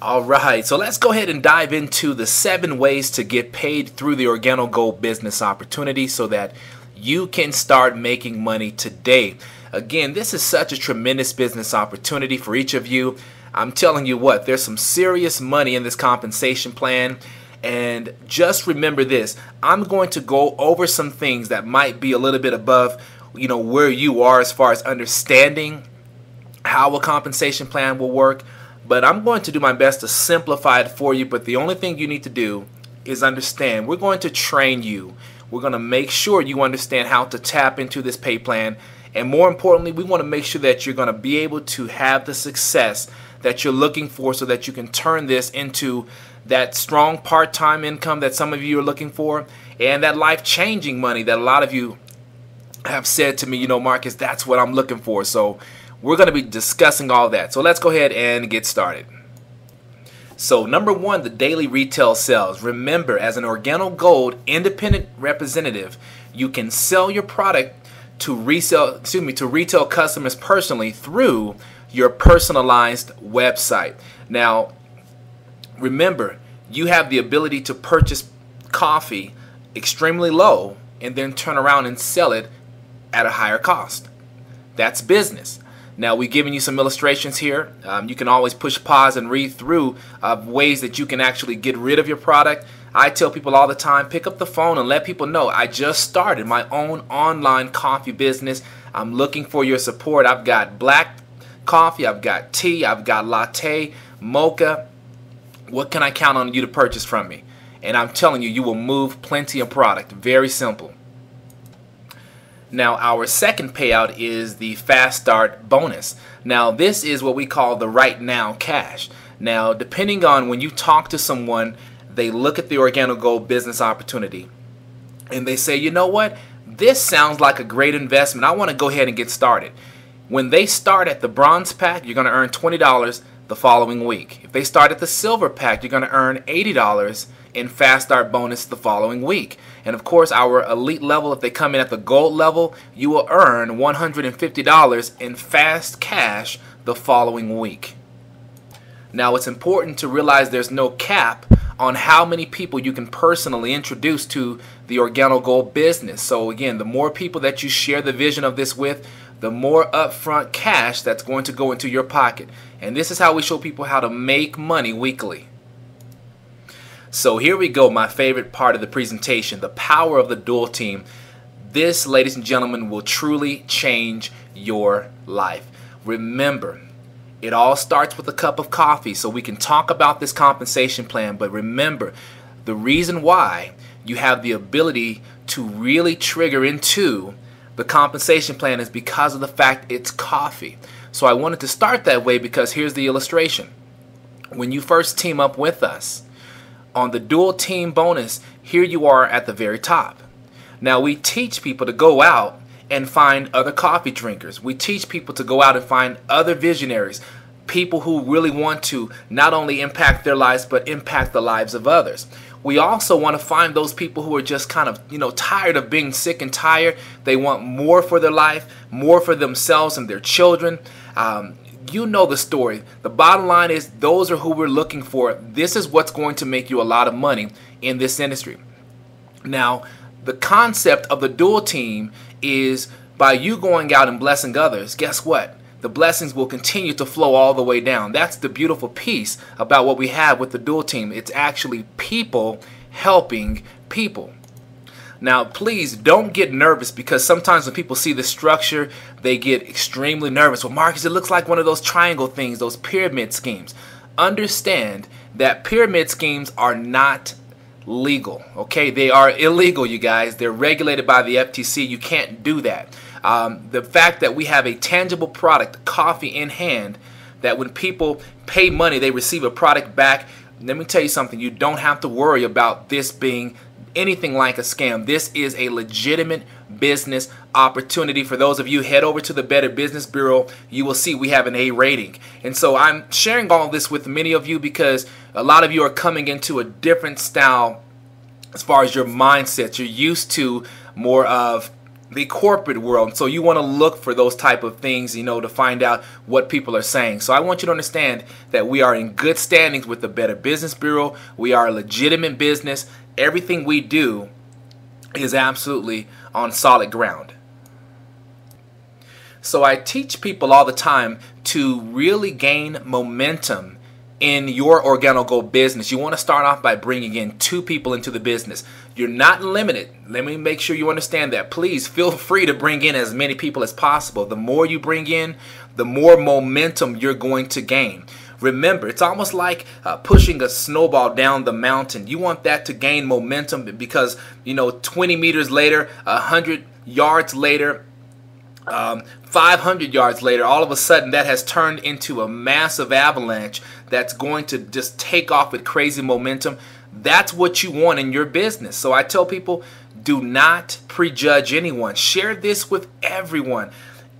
All right, so let's go ahead and dive into the 7 ways to get paid through the Organo Gold business opportunity so that you can start making money today. Again, this is such a tremendous business opportunity for each of you. I'm telling you what, there's some serious money in this compensation plan. And just remember this, I'm going to go over some things that might be a little bit above, where you are as far as understanding how a compensation plan will work. But I'm going to do my best to simplify it for you. But the only thing you need to do is understand. We're going to train you. We're going to make sure you understand how to tap into this pay plan. And more importantly, we want to make sure that you're going to be able to have the success that you're looking for so that you can turn this into that strong part-time income that some of you are looking for and that life-changing money that a lot of you have said to me, Marcus, that's what I'm looking for. So we're going to be discussing all that. So let's go ahead and get started. So number 1, the daily retail sales. Remember, as an Organo Gold independent representative, you can sell your product to retail customers personally through your personalized website. Now, remember, you have the ability to purchase coffee extremely low and then turn around and sell it at a higher cost. That's business. Now, we've given you some illustrations here. You can always push pause and read through ways that you can actually get rid of your product. I tell people all the time, pick up the phone and let people know I just started my own online coffee business. I'm looking for your support. I've got black coffee, I've got tea, I've got latte, mocha. What can I count on you to purchase from me? And I'm telling you, you will move plenty of product. Very simple. Now, our second payout is the Fast Start bonus. Now, this is what we call the right now cash. Now, depending on when you talk to someone, they look at the Organo Gold business opportunity and they say, you know what? This sounds like a great investment. I want to go ahead and get started. When they start at the bronze pack, you're going to earn $20 the following week. If they start at the silver pack, you're going to earn $80 in Fast Start bonus the following week. And of course, our elite level, if they come in at the gold level, you will earn $150 in fast cash the following week. Now, it's important to realize there's no cap on how many people you can personally introduce to the Organo Gold business. So again, the more people that you share the vision of this with, the more upfront cash that's going to go into your pocket. And this is how we show people how to make money weekly. So here we go, my favorite part of the presentation, the power of the dual team. This, ladies and gentlemen, will truly change your life. Remember, it all starts with a cup of coffee, so we can talk about this compensation plan, but remember, the reason why you have the ability to really trigger into the compensation plan is because of the fact it's coffee. So I wanted to start that way because here's the illustration. When you first team up with us, on the dual team bonus, here you are at the very top. Now, we teach people to go out and find other coffee drinkers. We teach people to go out and find other visionaries, people who really want to not only impact their lives, but impact the lives of others. We also want to find those people who are just kind of, tired of being sick and tired. They want more for their life, more for themselves and their children. You know the story. The bottom line is those are who we're looking for. This is what's going to make you a lot of money in this industry. Now, the concept of the dual team is by you going out and blessing others, guess what? The blessings will continue to flow all the way down. That's the beautiful piece about what we have with the dual team. It's actually people helping people. Now, please don't get nervous because sometimes when people see the structure, they get extremely nervous. Well, Marcus, it looks like one of those triangle things, those pyramid schemes. Understand that pyramid schemes are not legal, okay? They are illegal, you guys. They're regulated by the FTC. You can't do that. The fact that we have a tangible product, coffee in hand, that when people pay money, they receive a product back. Let me tell you something. You don't have to worry about this being anything like a scam. This is a legitimate business opportunity. For those of you, head over to the Better Business Bureau. You will see we have an A rating. And so I'm sharing all this with many of you because a lot of you are coming into a different style as far as your mindset. You're used to more of the corporate world. So you want to look for those type of things, to find out what people are saying. So I want you to understand that we are in good standings with the Better Business Bureau. We are a legitimate business. Everything we do is absolutely on solid ground. So I teach people all the time to really gain momentum in your Organo Go business. You want to start off by bringing in 2 people into the business. You're not limited. Let me make sure you understand that. Please feel free to bring in as many people as possible. The more you bring in, the more momentum you're going to gain. Remember, it's almost like pushing a snowball down the mountain. You want that to gain momentum because, 20 meters later, 100 yards later, 500 yards later, all of a sudden that has turned into a massive avalanche that's going to just take off with crazy momentum. That's what you want in your business. So I tell people, do not prejudge anyone. Share this with everyone.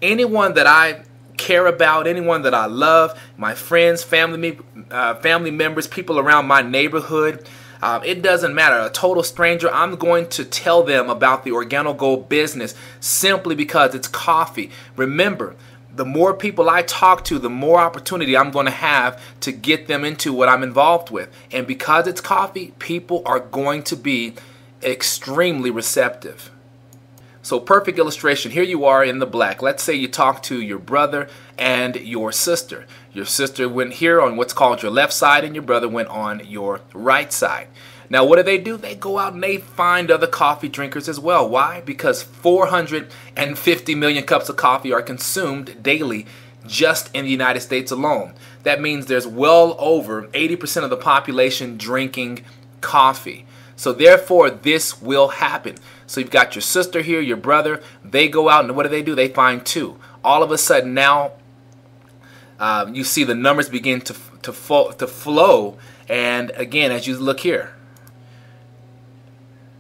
Anyone that I care about, anyone that I love, my friends, family members, people around my neighborhood. It doesn't matter. A total stranger, I'm going to tell them about the Organo Gold business simply because it's coffee. Remember, the more people I talk to, the more opportunity I'm going to have to get them into what I'm involved with. And because it's coffee, people are going to be extremely receptive. So perfect illustration. Here you are in the black. Let's say you talk to your brother and your sister. Your sister went here on what's called your left side and your brother went on your right side. Now what do? They go out and they find other coffee drinkers as well. Why? Because 450 million cups of coffee are consumed daily just in the United States alone. That means there's well over 80% of the population drinking coffee. So therefore, this will happen. So you've got your sister here, your brother. They go out and what do? They find 2. All of a sudden now, you see the numbers begin to flow. And again, as you look here,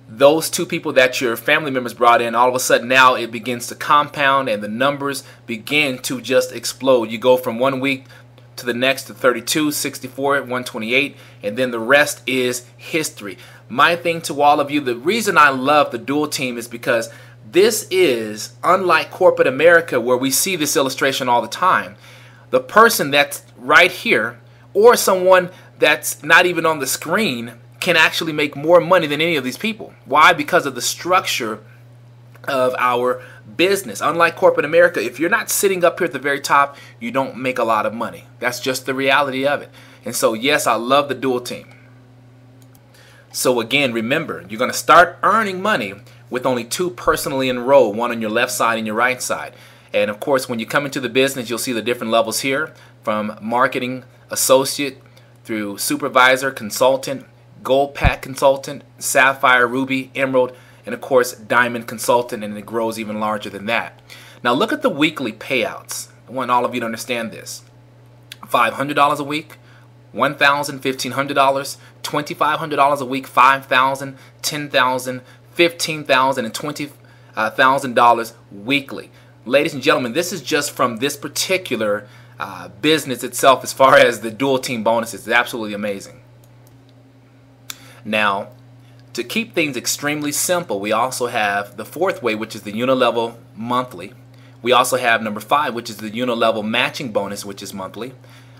those 2 people that your family members brought in, all of a sudden now it begins to compound and the numbers begin to just explode. You go from 1 week to the next to 32, 64, 128, and then the rest is history. My thing to all of you, the reason I love the dual team is because this is unlike corporate America where we see this illustration all the time. The person that's right here or someone that's not even on the screen can actually make more money than any of these people. Why? Because of the structure of our business. Unlike corporate America, if you're not sitting up here at the very top, you don't make a lot of money. That's just the reality of it. And so yes, I love the dual team. So again, remember, you're going to start earning money with only 2 personally enrolled, one on your left side and your right side. And of course, when you come into the business, you'll see the different levels here from marketing associate through supervisor, consultant, gold pack consultant, sapphire, ruby, emerald, and of course diamond consultant, and it grows even larger than that. Now look at the weekly payouts. I want all of you to understand this. $500 a week, $1,000, $1,500, $2,500 a week, $5,000, $10,000, $15,000, and $20,000 weekly. Ladies and gentlemen, this is just from this particular business itself as far as the dual team bonuses. It's absolutely amazing. Now, to keep things extremely simple, we also have the 4th way, which is the unilevel monthly. We also have number 5, which is the unilevel matching bonus, which is monthly.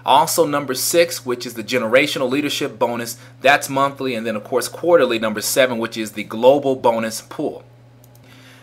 Also number 6, which is the generational leadership bonus, that's monthly. And then of course quarterly, number 7, which is the global bonus pool.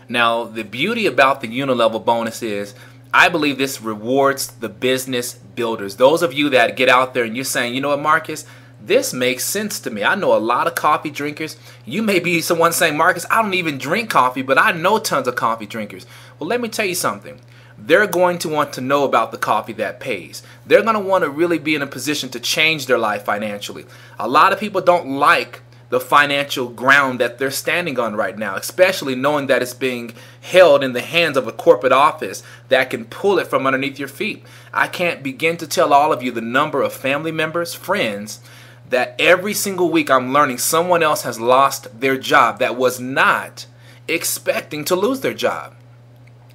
Now the beauty about the unilevel bonus is I believe this rewards the business builders. Those of you that get out there and you're saying, you know what, Marcus, this makes sense to me. I know a lot of coffee drinkers. You may be someone saying, Marcus, I don't even drink coffee, but I know tons of coffee drinkers. Well, let me tell you something. They're going to want to know about the coffee that pays. They're going to want to really be in a position to change their life financially. A lot of people don't like the financial ground that they're standing on right now, especially knowing that it's being held in the hands of a corporate office that can pull it from underneath your feet. I can't begin to tell all of you the number of family members, friends, that every single week I'm learning someone else has lost their job that was not expecting to lose their job.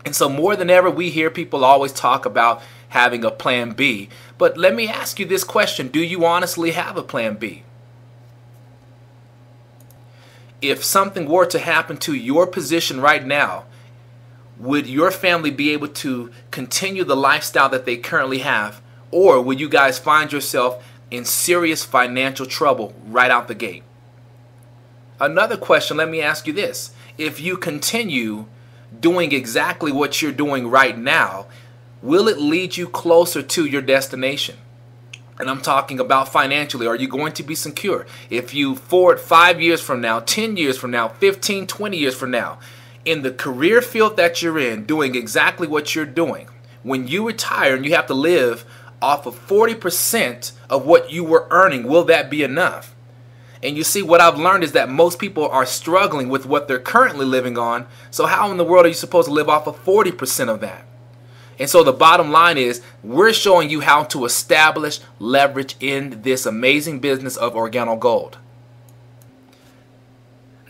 And so more than ever, we hear people always talk about having a plan B. But let me ask you this question. Do you honestly have a plan B? If something were to happen to your position right now, would your family be able to continue the lifestyle that they currently have? Or would you guys find yourself in serious financial trouble right out the gate? Another question, let me ask you this. If you continue doing exactly what you're doing right now, will it lead you closer to your destination? And I'm talking about financially. Are you going to be secure? If you forward 5 years from now, 10 years from now, 15, 20 years from now, in the career field that you're in, doing exactly what you're doing, when you retire and you have to live off of 40% of what you were earning, will that be enough? And you see, what I've learned is that most people are struggling with what they're currently living on. So how in the world are you supposed to live off of 40% of that? And so the bottom line is, we're showing you how to establish leverage in this amazing business of Organo Gold.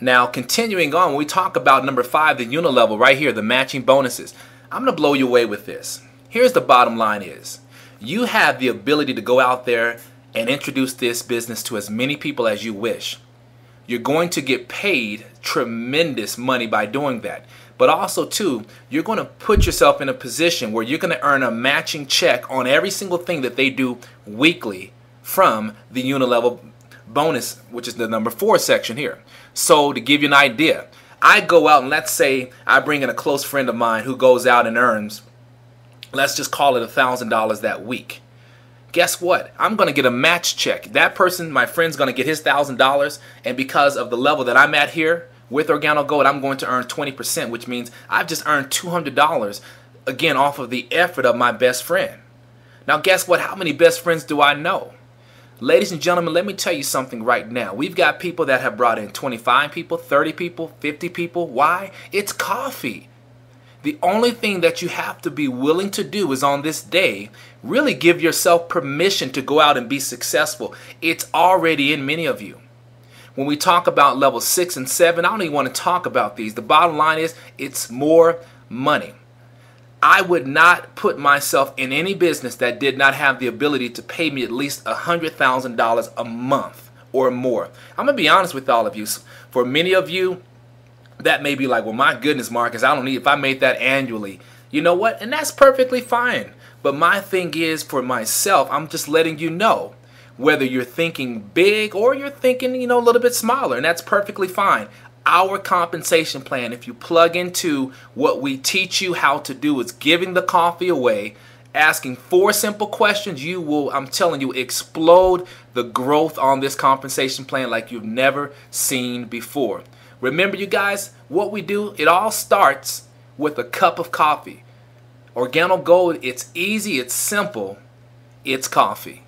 Now, continuing on, when we talk about number 5, the unilevel right here, the matching bonuses, I'm going to blow you away with this. Here's the bottom line is, you have the ability to go out there and introduce this business to as many people as you wish. You're going to get paid tremendous money by doing that. But also, too, you're going to put yourself in a position where you're going to earn a matching check on every single thing that they do weekly from the unilevel bonus, which is the number 4 section here. So to give you an idea, I go out and let's say I bring in a close friend of mine who goes out and earns, let's just call it $1,000 that week. Guess what? I'm going to get a match check. That person, my friend's going to get his $1,000, and because of the level that I'm at here with Organo Gold, I'm going to earn 20%, which means I've just earned $200, again, off of the effort of my best friend. Now, guess what? How many best friends do I know? Ladies and gentlemen, let me tell you something right now. We've got people that have brought in 25 people, 30 people, 50 people. Why? It's coffee. The only thing that you have to be willing to do is on this day, really give yourself permission to go out and be successful. It's already in many of you. When we talk about level 6 and 7, I don't even want to talk about these. The bottom line is, it's more money. I would not put myself in any business that did not have the ability to pay me at least $100,000 a month or more. I'm going to be honest with all of you. For many of you, that may be like, well, my goodness, Marcus, I don't need, if I made that annually, you know what? And that's perfectly fine. But my thing is, for myself, I'm just letting you know, whether you're thinking big or you're thinking, a little bit smaller, and that's perfectly fine. Our compensation plan, if you plug into what we teach you how to do, is giving the coffee away, asking 4 simple questions, you will, I'm telling you, explode the growth on this compensation plan like you've never seen before. Remember, you guys, what we do, it all starts with a cup of coffee. Organo Gold, it's easy, it's simple, it's coffee.